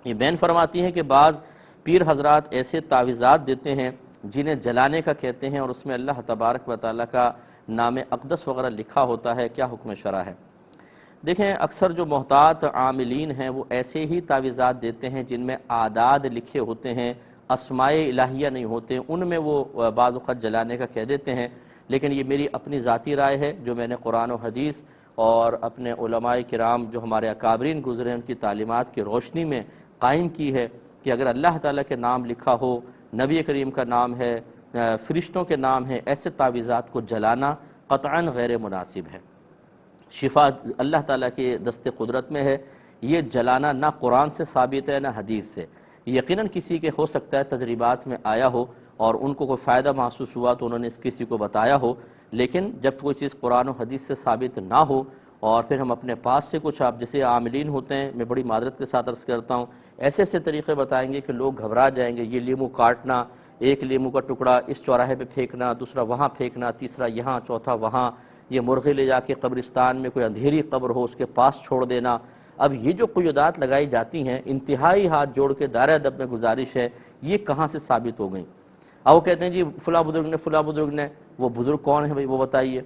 یہ بین فرماتی ہیں کہ بعض پیر حضرات ایسے تعویذات دیتے ہیں جنہیں جلانے کا کہتے ہیں اور اس میں اللہ تبارک و تعالیٰ کا نام اقدس وغیرہ لکھا ہوتا ہے، کیا حکم شرع ہے؟ دیکھیں اکثر جو محتاط عاملین ہیں وہ ایسے ہی تعویذات دیتے ہیں جن میں اعداد لکھے ہوتے ہیں، اسماء الہیہ نہیں ہوتے، ان میں وہ بعض اوقات جلانے کا کہہ دیتے ہیں، لیکن یہ میری اپنی ذاتی رائے ہے جو میں نے قرآن و حدیث اور اپنے علماء کرام جو ہمارے اکابرین گزرے ہیں ان کی تعلیمات کی روشنی میں قائم کی ہے کہ اگر اللہ تعالیٰ کے نام لکھا ہو، نبی کریم کا نام ہے، فرشتوں کے نام ہے، ایسے تعویذات کو جلانا قطعاً غیر مناسب ہے۔ شفا اللہ تعالیٰ کے دست قدرت میں ہے، یہ جلانا نہ قرآن سے ثابت ہے نہ حدیث سے۔ یقیناً کسی کے ہو سکتا ہے تجربات میں آیا ہو اور ان کو کوئی فائدہ محسوس ہوا تو انہوں نے کسی کو بتایا ہو، لیکن جب کوئی چیز قرآن و حدیث سے ثابت نہ ہو اور پھر ہم اپنے پاس سے کچھ آپ جیسے عاملین ہوتے ہیں، میں بڑی معذرت کے ساتھ عرض کرتا ہوں، ایسے ایسے طریقے بتائیں گے کہ لوگ گھبرا جائیں گے، یہ لیمو کاٹنا، ایک لیمو کا ٹکڑا اس چوراہے پہ پھینکنا، دوسرا وہاں پھینکنا، تیسرا یہاں، چوتھا وہاں، یہ مرغے لے جا کے قبرستان میں کوئی اندھیری قبر ہو اس کے پاس چھوڑ دینا۔ اب یہ جو قیودات لگائی جاتی ہیں، انتہائی ہاتھ جوڑ کے دائرہ ادب میں گزارش ہے، یہ کہاں سے ثابت ہو گئیں؟ اب وہ کہتے ہیں جی فلاں بزرگ نے، وہ بزرگ کون ہے بھائی وہ بتائیے؟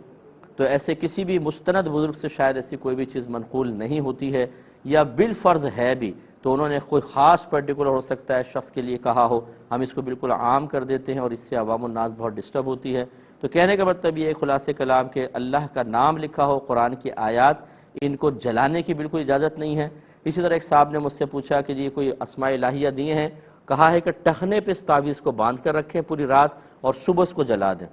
تو ایسے کسی بھی مستند بزرگ سے شاید ایسی کوئی بھی چیز منقول نہیں ہوتی ہے، یا بالفرض ہے بھی تو انہوں نے کوئی خاص پرٹیکولر ہو سکتا ہے شخص کے لیے کہا ہو، ہم اس کو بالکل عام کر دیتے ہیں اور اس سے عوام الناس بہت ڈسٹرب ہوتی ہے۔ تو کہنے کا مطلب یہ خلاصے کلام کہ اللہ کا نام لکھا ہو، قرآن کی آیات، ان کو جلانے کی بالکل اجازت نہیں ہے۔ اسی طرح ایک صاحب نے مجھ سے پوچھا کہ یہ کوئی اسماء الہیہ دیے ہیں، کہا ہے کہ ٹخنے پہ اس تعویذ کو باندھ کر رکھیں پوری رات اور صبح اس کو جلا دیں۔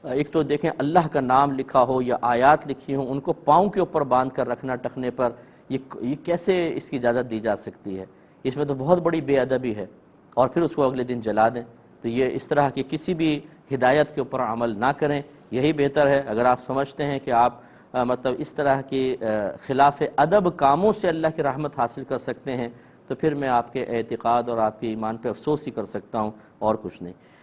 ایک تو دیکھیں اللہ کا نام لکھا ہو یا آیات لکھی ہوں، ان کو پاؤں کے اوپر باندھ کر رکھنا ٹخنے پر، یہ کیسے اس کی اجازت دی جا سکتی ہے؟ اس میں تو بہت بڑی بے ادبی ہے، اور پھر اس کو اگلے دن جلا دیں۔ تو یہ اس طرح کی کسی بھی ہدایت کے اوپر عمل نہ کریں، یہی بہتر ہے۔ اگر آپ سمجھتے ہیں کہ آپ مطلب اس طرح کی خلاف ادب کاموں سے اللہ کی رحمت حاصل کر سکتے ہیں تو پھر میں آپ کے اعتقاد اور آپ کے ایمان پہ افسوس ہی کر سکتا ہوں، اور کچھ نہیں۔